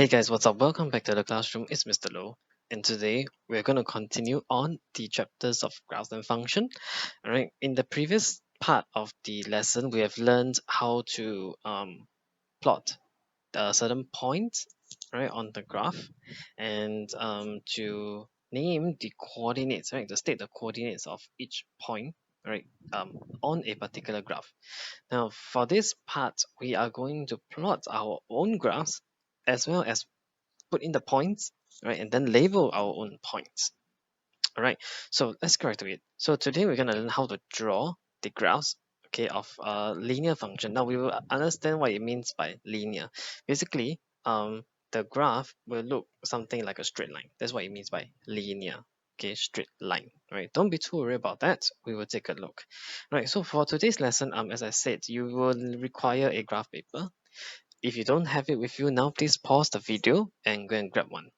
Hey guys, what's up? Welcome back to the classroom. It's Mr. Low, and today we're going to continue on the chapters of graphs and function. All right, in the previous part of the lesson, we have learned how to plot certain points, right, on the graph, and to name the coordinates, right, to state the coordinates of each point, right, on a particular graph. Now, for this part, we are going to plot our own graphs as well as put in the points, right, and then label our own points. All right, so let's go right to it. So today we're going to learn how to draw the graphs, okay, of a linear function. Now we will understand what it means by linear. Basically, the graph will look something like a straight line. That's what it means by linear. Okay, straight line. Right, don't be too worried about that. We will take a look. Right, so for today's lesson, as I said, you will require a graph paper. If you don't have it with you now, please pause the video and go and grab one.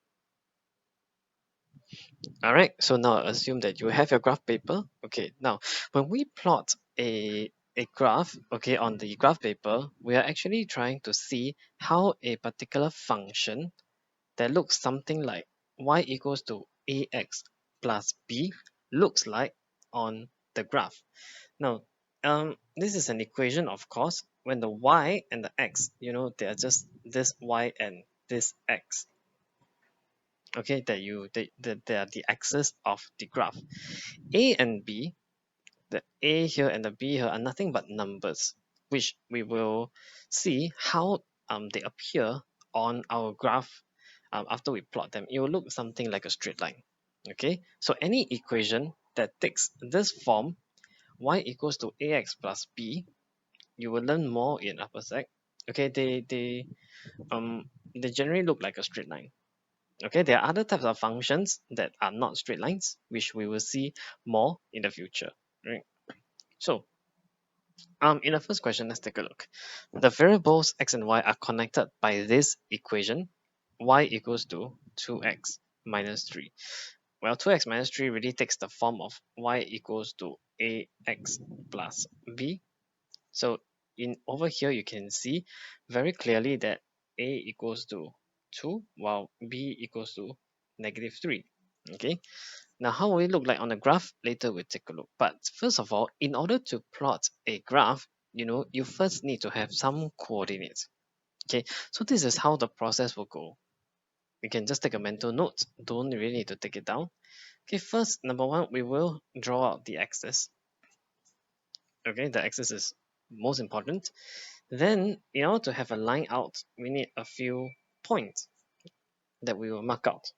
All right, so now assume that you have your graph paper. Okay, now when we plot a graph, okay, on the graph paper, we are actually trying to see how a particular function that looks something like y equals to ax plus b looks like on the graph. Now, this is an equation, of course, when the y and the x, they are just this y and this x. Okay, that are the axis of the graph. A and B, the A here and the B here are nothing but numbers, which we will see how they appear on our graph after we plot them. It will look something like a straight line. Okay, so any equation that takes this form, y equals to ax plus b, you will learn more in upper sec. Okay, they generally look like a straight line. Okay, there are other types of functions that are not straight lines, which we will see more in the future, right? So, in the first question, let's take a look. The variables x and y are connected by this equation, y equals to 2x minus 3. Well, 2x minus 3 really takes the form of y equals to ax plus b. So, in over here, you can see very clearly that a equals to 2, while b equals to negative 3. Okay, now how will it look like on the graph? Later we'll take a look. But first of all, in order to plot a graph, you first need to have some coordinates. Okay, so this is how the process will go. You can just take a mental note. Don't really need to take it down. Okay, first, number one, we will draw out the axis. Okay, the axis is most important. Then, in order to have a line out, we need a few points that we will mark out,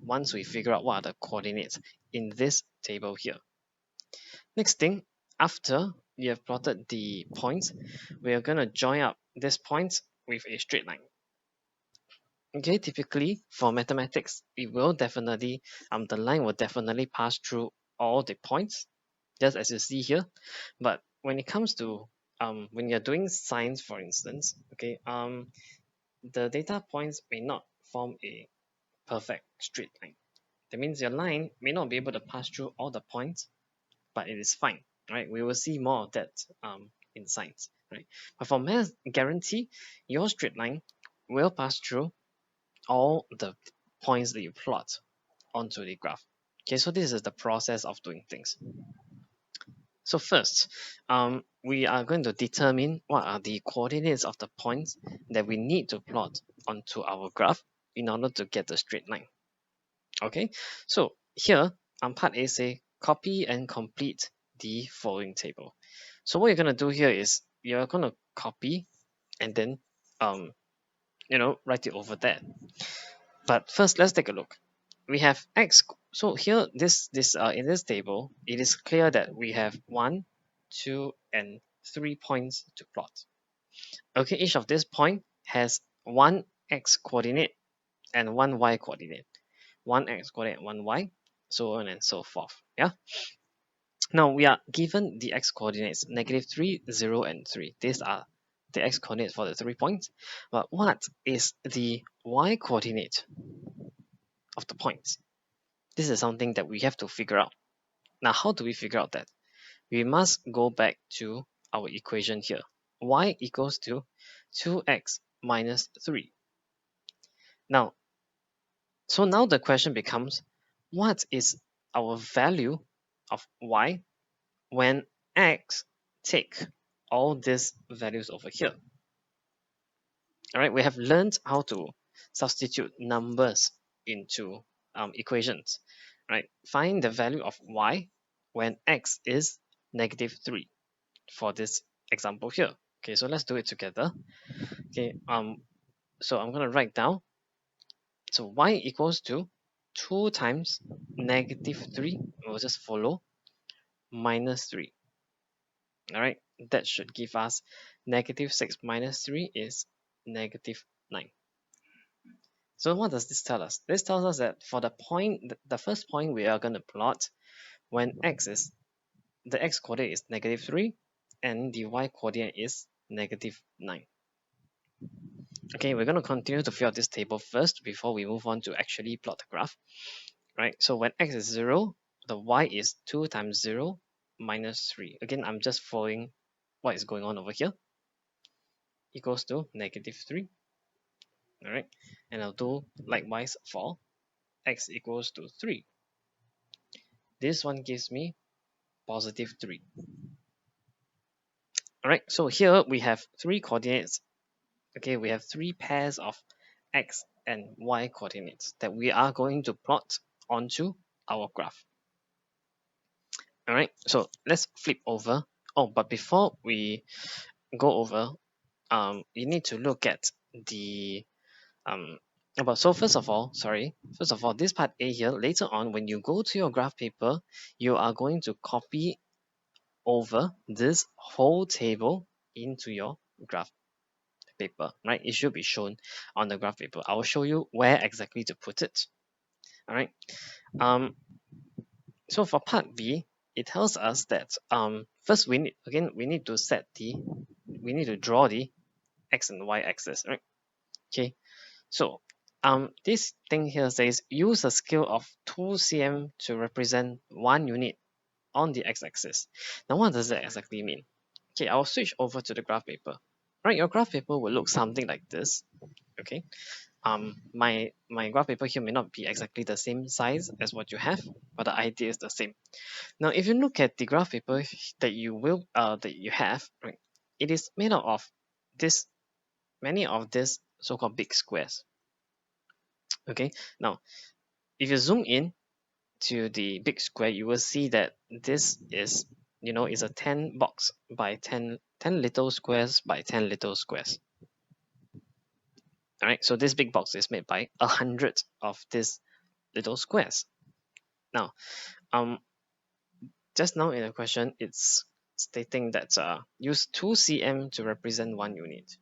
once we figure out what are the coordinates in this table here. Next thing, after you have plotted the points, we are going to join up these points with a straight line. Okay, typically for mathematics, it will definitely, the line will definitely pass through all the points, just as you see here. But when it comes to, when you're doing science, for instance, okay, the data points may not form a perfect straight line. That means your line may not be able to pass through all the points, but it is fine, right? We will see more of that in science, right? But for math, guarantee your straight line will pass through all the points that you plot onto the graph. Okay, so this is the process of doing things. So first, we are going to determine what are the coordinates of the points that we need to plot onto our graph in order to get the straight line. Okay, so here on part A say copy and complete the following table. So what you're going to do here is you're going to copy and then write it over there. But first, let's take a look. We have x. So here, in this table, it is clear that we have 1, 2, and 3 points to plot. Okay, each of this point has one x coordinate and one y coordinate. One x coordinate, one y, so on and so forth. Yeah. Now we are given the x coordinates -3, 0, and 3. These are the x coordinates for the 3 points. But what is the y coordinate of the points? This is something that we have to figure out. Now, how do we figure out that? We must go back to our equation here. Y equals to 2x minus 3. Now, so now the question becomes, what is our value of y when x take all these values over here? All right, we have learned how to substitute numbers into equations. Right, find the value of y when x is -3 for this example here. Okay, so let's do it together. Okay, so I'm gonna write down. So y equals to 2 times -3. We'll just follow -3. All right, that should give us -6 minus 3 is -9. So what does this tell us? This tells us that for the first point we are going to plot when the x coordinate is -3 and the y coordinate is -9. Okay, we're going to continue to fill out this table first before we move on to actually plot the graph. Right, so when x is 0, the y is 2 times 0 minus 3. Again, I'm just following what is going on over here. Equals to -3. All right, and I'll do likewise for x equals to 3. This one gives me +3. All right, so here we have 3 coordinates. Okay, we have 3 pairs of x and y coordinates that we are going to plot onto our graph. All right, so let's flip over. Oh, but before we go over, you need to look at the so first of all, this part A here, later on when you go to your graph paper, you are going to copy over this whole table into your graph paper, right? It should be shown on the graph paper. I will show you where exactly to put it. All right. So for part B, it tells us that first we need to draw the x and y axis, right? Okay. So this thing here says use a scale of 2 cm to represent 1 unit on the x-axis. Now what does that exactly mean? Okay, I'll switch over to the graph paper. Right, your graph paper will look something like this. Okay. My graph paper here may not be exactly the same size as what you have, but the idea is the same. Now, if you look at the graph paper that you have, right, it is made out of many of these so-called big squares. Okay. Now, if you zoom in to the big square, you will see that this is a 10 box by 10 little squares by 10 little squares. All right, so this big box is made by 100 of these little squares. Now, just now in the question, it's stating that use 2 cm to represent 1 unit.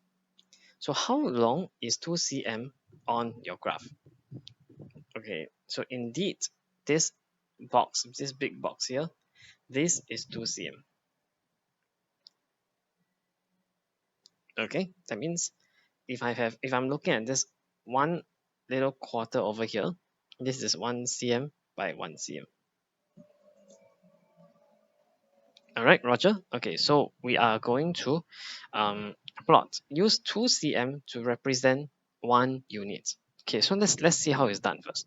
So how long is 2 cm on your graph? Okay, so indeed, this big box here, this is 2 cm. Okay, that means if I'm looking at this one little quarter over here, this is 1 cm by 1 cm. All right, Roger. Okay, so we are going to plot. Use 2 cm to represent 1 unit. Okay, so let's see how it's done first.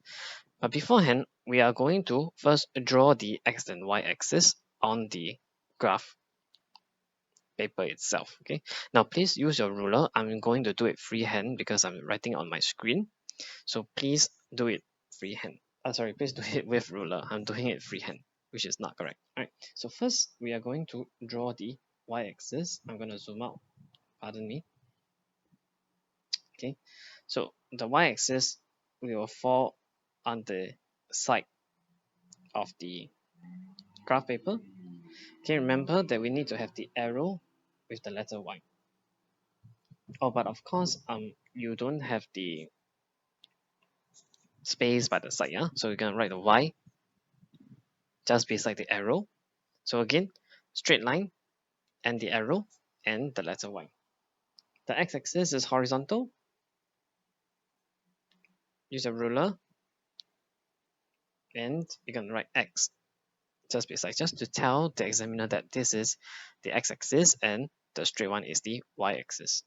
But beforehand, we are going to first draw the x and y axis on the graph paper itself. Okay, now please use your ruler. I'm going to do it freehand because I'm writing on my screen. So please do it freehand. Sorry, please do it with ruler. I'm doing it freehand, which is not correct. All right. So first, we are going to draw the y-axis. I'm going to zoom out. Pardon me. Okay. So the y-axis will fall on the side of the graph paper. Okay, remember that we need to have the arrow with the letter y. Oh, but of course, you don't have the space by the side, yeah? So you're gonna write the y just beside the arrow. So again, straight line and the arrow and the letter y. The x-axis is horizontal. Use a ruler and you can write x just beside, just to tell the examiner that this is the x-axis and the straight one is the y-axis.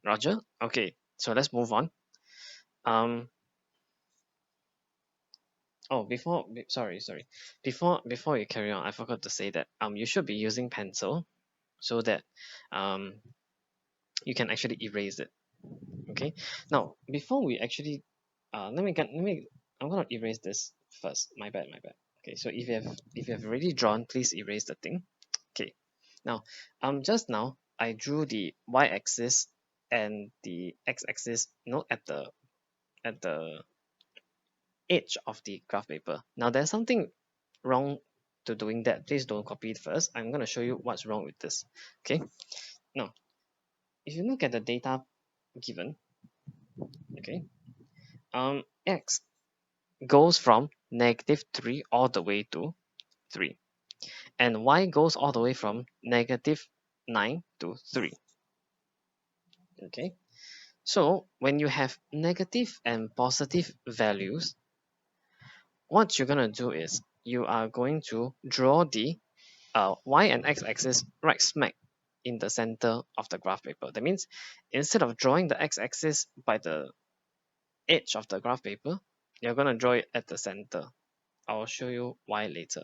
Roger? Okay, so let's move on. Um, oh, sorry. Before you carry on, I forgot to say that you should be using pencil so that um you can actually erase it. Okay. Now, before we actually, I'm gonna erase this first. My bad, my bad. Okay. So if you have already drawn, please erase the thing. Okay. Now, just now I drew the y-axis and the x-axis, at the edge of the graph paper. Now, there's something wrong to doing that. Please don't copy it first. I'm gonna show you what's wrong with this. Okay. Now, if you look at the data given, okay, x goes from -3 all the way to 3, and y goes all the way from -9 to 3. Okay, so when you have negative and positive values, what you're going to do is you are going to draw the y and x axis right smack in the center of the graph paper. That means instead of drawing the x axis by the edge of the graph paper, you're going to draw it at the center. I'll show you why later.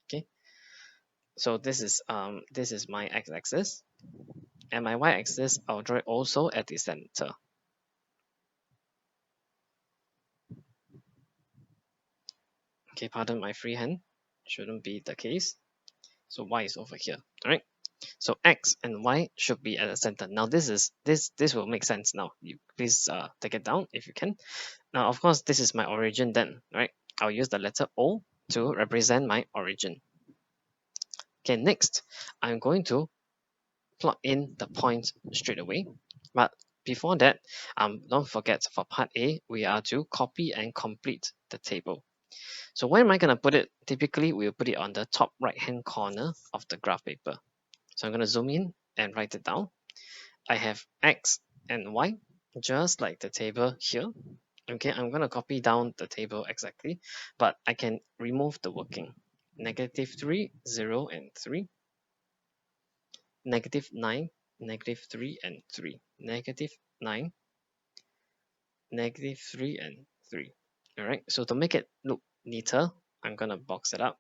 Okay, so this is my x-axis, and my y-axis I'll draw it also at the center. Okay, pardon my freehand, shouldn't be the case. So y is over here. All right, so x and y should be at the center. Now this will make sense. Now you please take it down if you can. Now of course this is my origin. Then right, I'll use the letter O to represent my origin. Okay, next I'm going to plug in the points straight away. But before that, don't forget, for part A, we are to copy and complete the table. So where am I going to put it? Typically, we'll put it on the top right-hand corner of the graph paper. So I'm going to zoom in and write it down. I have X and Y, just like the table here. Okay, I'm going to copy down the table exactly, but I can remove the working. -3, 0, and 3. -9, -3, and 3. -9, -3, and 3. All right, so to make it look neater, I'm gonna box it up,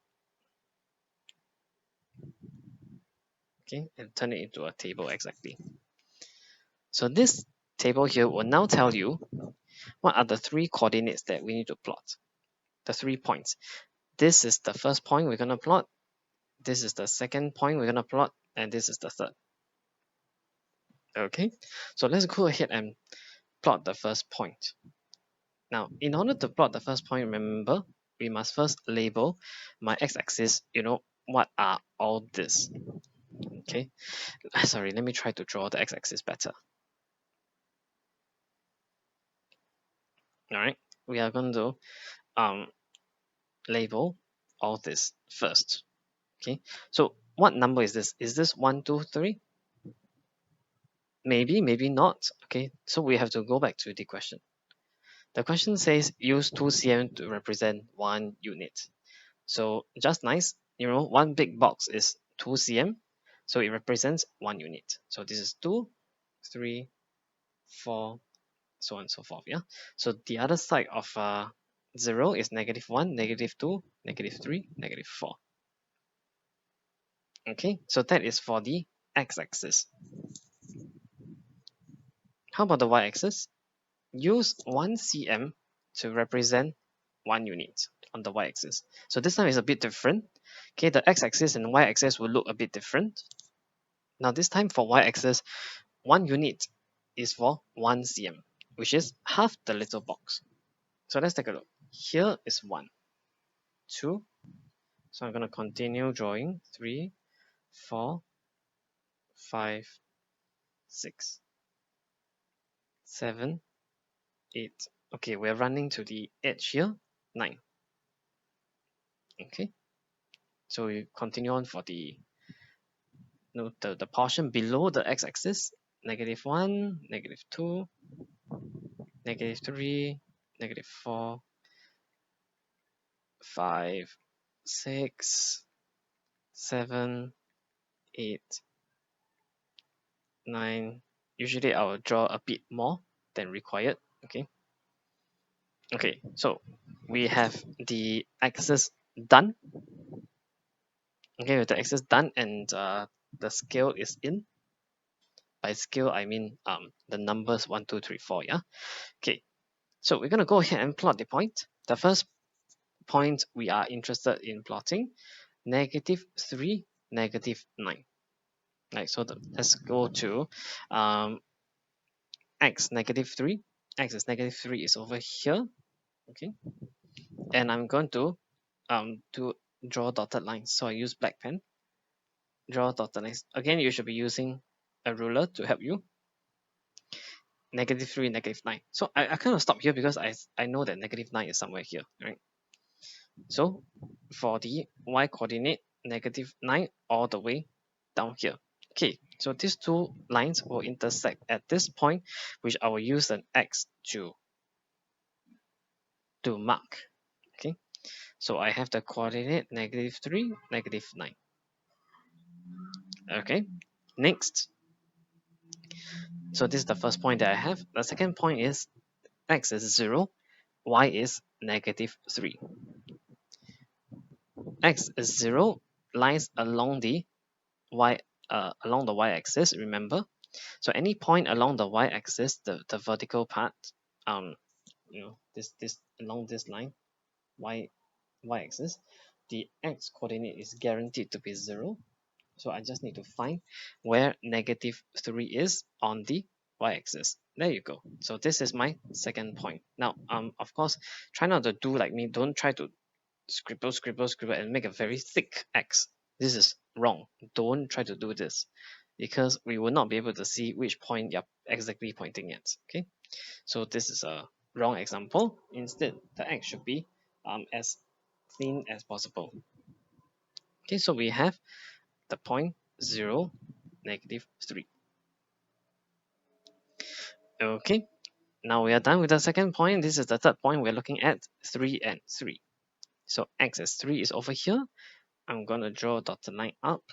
okay, and turn it into a table exactly. So this table here will now tell you what are the 3 coordinates that we need to plot. The 3 points. This is the first point we're gonna plot. This is the second point we're gonna plot, and this is the third. Okay, so let's go ahead and plot the first point. Now, in order to plot the first point, remember, we must first label my x-axis, what are all this? Okay, sorry, let me try to draw the x-axis better. All right, we are going to label all this first. Okay, so what number is this? Is this 1, 2, 3? Maybe, maybe not. Okay, so we have to go back to the question. The question says use 2 cm to represent 1 unit. So just nice, one big box is 2 cm, so it represents 1 unit. So this is 2, 3, 4, so on and so forth. Yeah. So the other side of 0 is -1, -2, -3, -4. Okay, so that is for the x-axis. How about the y-axis? Use 1 cm to represent 1 unit on the y-axis. So this time is a bit different. Okay, the x-axis and y-axis will look a bit different. Now this time for y-axis, 1 unit is for 1 cm, which is half the little box. So let's take a look. Here is 1, 2. So I'm going to continue drawing 3, 4, 5, 6, 7, 8. Okay, we're running to the edge here, 9. Okay, so we continue on for the the portion below the x-axis, -1, -2, -3, -4, 5, 6, 7, 8, 9, usually I will draw a bit more than required. Okay, so we have the axis done. Okay, with the axis done, and the scale is in. By scale, I mean the numbers 1, 2, 3, 4. Yeah. Okay, so we're gonna go ahead and plot the point. The first point we are interested in plotting, -3, -9. Right, so let's go to x -3. X is -3 is over here. Okay, and I'm going to draw dotted lines. So I use black pen. Draw dotted lines. Again, you should be using a ruler to help you. -3, -9. So I kind of stop here because I know that -9 is somewhere here, right? So for the y coordinate, -9 all the way down here. Okay, so these two lines will intersect at this point, which I will use an X to mark. Okay, so I have the coordinate -3, -9. Okay, next. So this is the first point that I have. The second point is X is 0, Y is -3. X is 0 lies along the y-axis, remember. So any point along the y-axis, the vertical part, this along this line, y-axis, the x coordinate is guaranteed to be 0. So I just need to find where -3 is on the y-axis. There you go. So this is my second point. Now, of course, try not to do like me. Don't try to scribble, scribble, scribble, and make a very thick X. This is wrong. Don't try to do this because we will not be able to see which point you're exactly pointing at. Okay, so this is a wrong example. Instead, the X should be as thin as possible. Okay, so we have the point 0, -3. Okay, now we are done with the second point. This is the third point. We're looking at 3 and 3. So X as 3 is over here. I'm going to draw a dotted line up,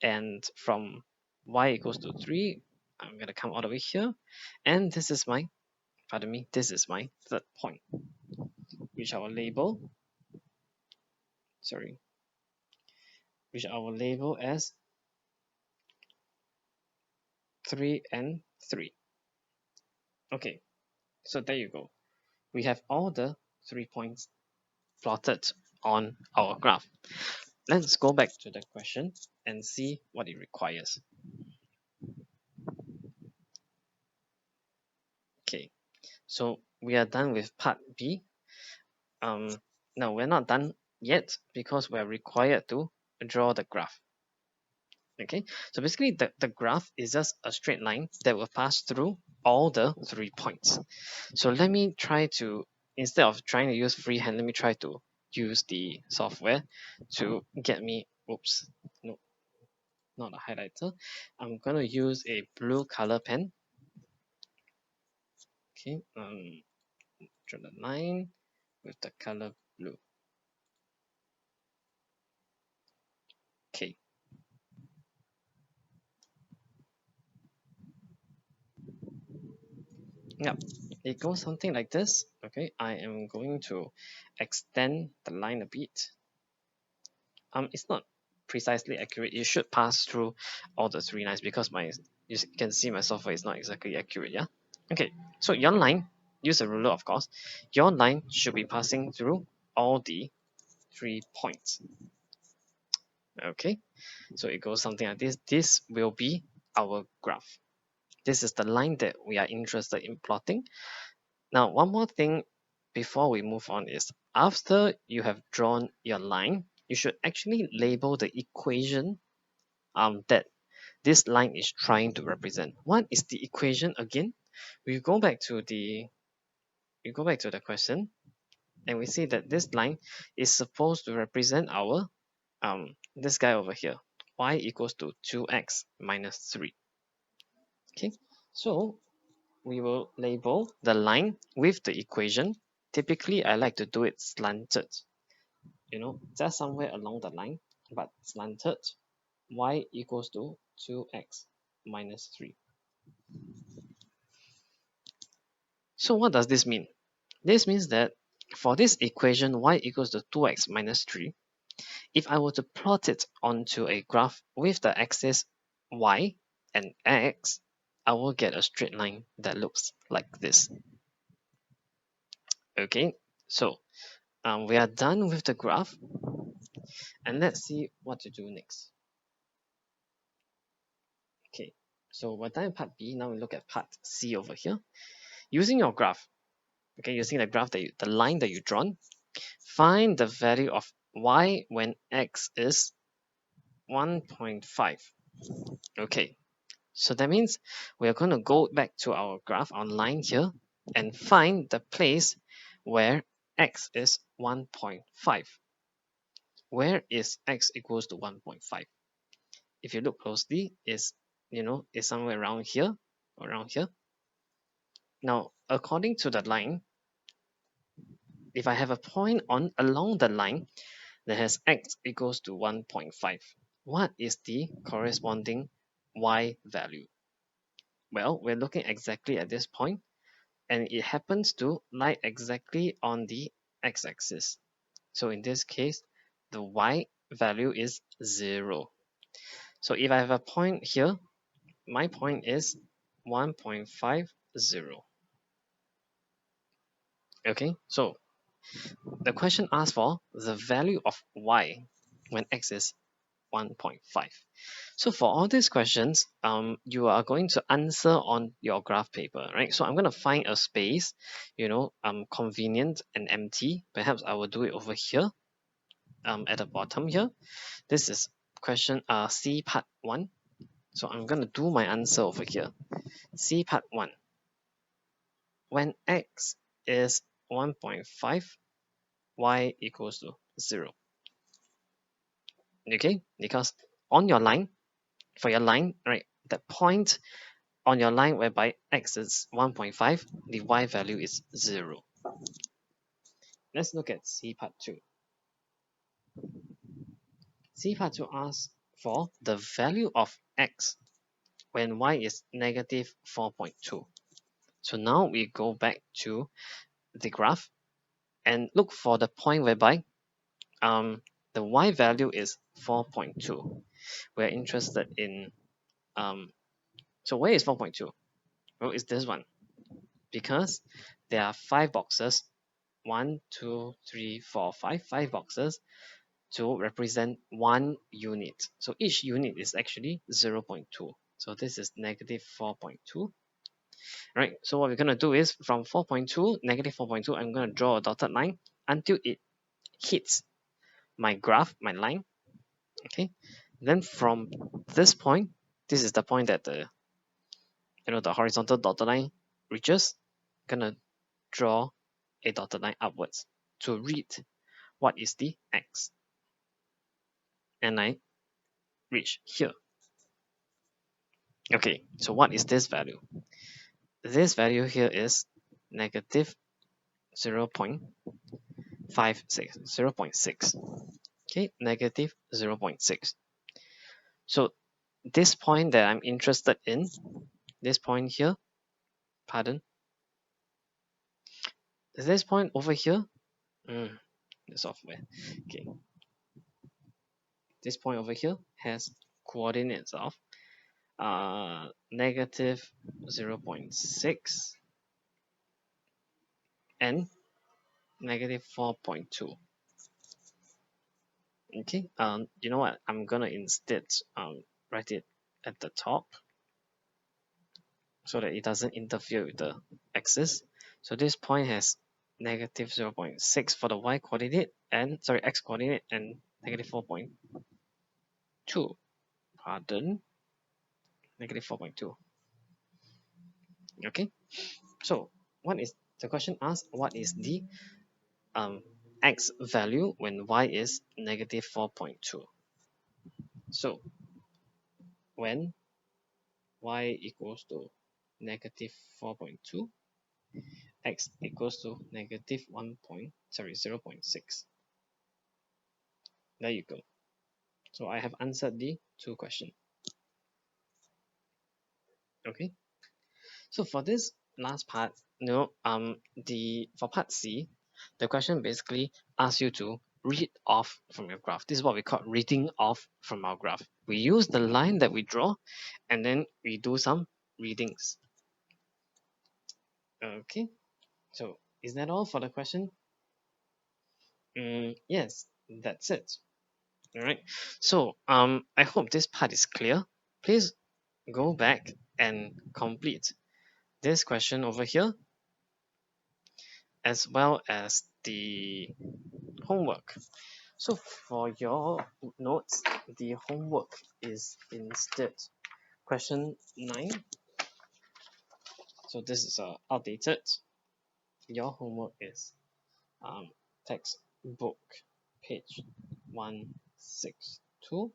and from y equals to 3, I'm going to come all the way here, and this is my, pardon me, this is my third point, which I will label, as 3 and 3. Okay, so there you go. We have all the 3 points plotted on our graph. Let's go back to the question and see what it requires. Okay, so we are done with part B. No, we're not done yet because we're required to draw the graph. Okay, so basically the graph is just a straight line that will pass through all the 3 points. So let me try to, instead of trying to use freehand, let me try to use the software to get me, oops, no, not a highlighter. I'm going to use a blue color pen. Okay, draw the line with the color blue. Okay. Yep, it goes something like this. Okay, I am going to extend the line a bit. It's not precisely accurate. It should pass through all the 3 lines because you can see my software is not exactly accurate. Yeah. Okay, so your line, use a ruler, of course. Your line should be passing through all the 3 points. Okay, so it goes something like this. This will be our graph. This is the line that we are interested in plotting. Now, one more thing before we move on is after you have drawn your line, you should actually label the equation that this line is trying to represent. What is the equation again? We go back to the question, and we see that this line is supposed to represent our this guy over here, y equals to 2x minus 3. Okay, so we will label the line with the equation. Typically, I like to do it slanted, just somewhere along the line, but slanted. Y equals to 2x minus 3. So what does this mean? This means that for this equation y equals to 2x minus 3, if I were to plot it onto a graph with the axis y and x, I will get a straight line that looks like this. Okay, so we are done with the graph, and let's see what to do next. Okay, so we're done with part B. Now we look at part C over here. Using your graph, okay, using the graph the line that you drawn, find the value of y when x is 1.5. Okay, so that means we are going to go back to our graph, our line here, and find the place where x is 1.5. Where is x equals to 1.5? If you look closely, is somewhere around here, around here. Now, according to the line, if I have a point along the line that has x equals to 1.5, what is the corresponding y value? Well, we're looking exactly at this point, and it happens to lie exactly on the x-axis. So in this case, the y value is 0. So if I have a point here, my point is 1.50. Okay, so the question asks for the value of y when x is 1.5. So for all these questions, you are going to answer on your graph paper, right? So I'm going to find a space, convenient and empty. Perhaps I will do it over here, at the bottom here. This is question C part 1. So I'm going to do my answer over here. C part 1. When x is 1.5, y equals to 0. Okay, because on your line, for your line, right, the point on your line whereby x is 1.5, the y value is 0. Let's look at C part 2. C part 2 asks for the value of x when y is negative 4.2. So now we go back to the graph and look for the point whereby the y value is 4.2. We're interested in, so where is 4.2? Well, it's this one, because there are 5 boxes, 1, 2, 3, 4, 5 boxes to represent 1 unit. So each unit is actually 0.2. So this is negative 4.2. Right, so what we're going to do is from 4.2, negative 4.2, I'm going to draw a dotted line until it hits my graph, my line. Okay, then from this point, this is the point that the horizontal dotted line reaches. I'm gonna draw a dotted line upwards to read what is the x, and I reach here. Okay, so what is this value? This value here is negative 0.56, 0.6. Okay, negative 0.6. So this point that I'm interested in, this point here, pardon, this point over here, the software, okay, this point over here has coordinates of negative 0.6 and negative 4.2. Okay, you know what? I'm gonna instead write it at the top so that it doesn't interfere with the axis. So this point has negative 0.6 for the y coordinate and x coordinate and negative 4.2. Pardon, negative 4.2. Okay, so what is the question asked? What is the x value when y is negative 4.2? So when y equals to negative 4.2, x equals to negative 0.6. There you go. So I have answered the 2 questions. Okay. So for this last part, for part C, the question basically asks you to read off from your graph. This is what we call reading off from our graph. We use the line that we draw, and then we do some readings. Okay, so is that all for the question? Yes, that's it. All right. So I hope this part is clear. Please go back and complete this question over here, as well as the homework. So for your notes, the homework is instead question 9. So this is outdated. Your homework is textbook page 162,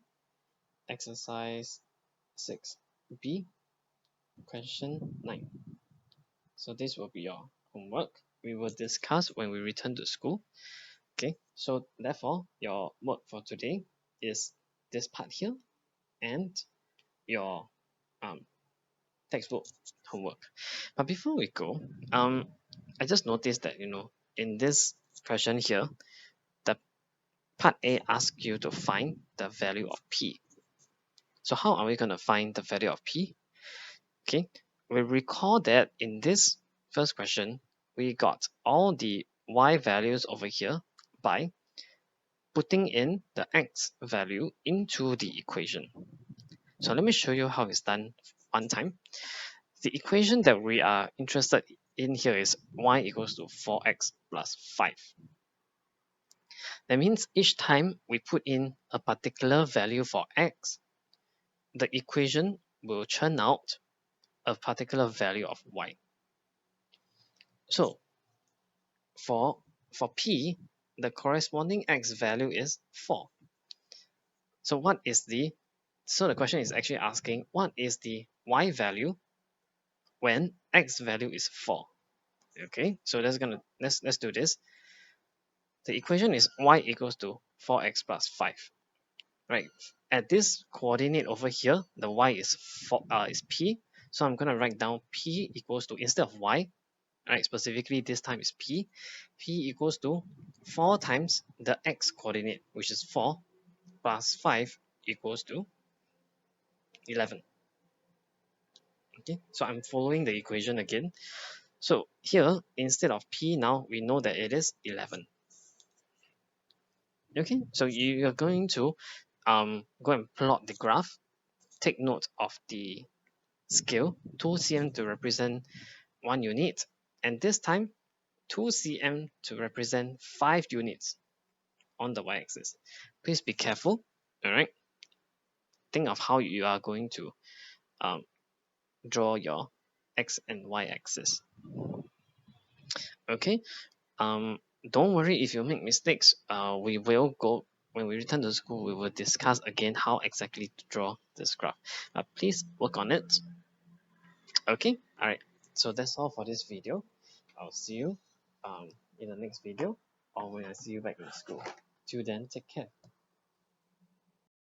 exercise 6b, question 9. So this will be your homework. We will discuss when we return to school. Okay, so therefore your work for today is this part here and your textbook homework. But before we go, I just noticed that in this question here, the part A asks you to find the value of p. So how are we going to find the value of p? Okay, we recall that in this first question, we got all the y values over here by putting in the x value into the equation. So let me show you how it's done one time. The equation that we are interested in here is y equals to 4x plus 5. That means each time we put in a particular value for x, the equation will churn out a particular value of y. So for p, the corresponding x value is 4. So the question is actually asking what is the y value when x value is 4. Okay, so let's do this. The equation is y equals to 4x plus 5. Right, at this coordinate over here, the y is p. So I'm gonna write down p equals to, instead of y, right, specifically this time is p equals to 4 times the x coordinate, which is 4, plus 5 equals to 11. Okay, so I'm following the equation again. So here, instead of p, now we know that it is 11. Okay, so you're going to go and plot the graph. Take note of the scale, 2 cm to represent 1 unit, and this time 2 cm to represent 5 units on the y-axis. Please be careful. All right, think of how you are going to draw your x and y axis. Okay, don't worry if you make mistakes. We will go, when we return to school, we will discuss again how exactly to draw this graph. Please work on it. Okay, all right, so that's all for this video. I'll see you in the next video, or when I see you back in school. Till then, take care.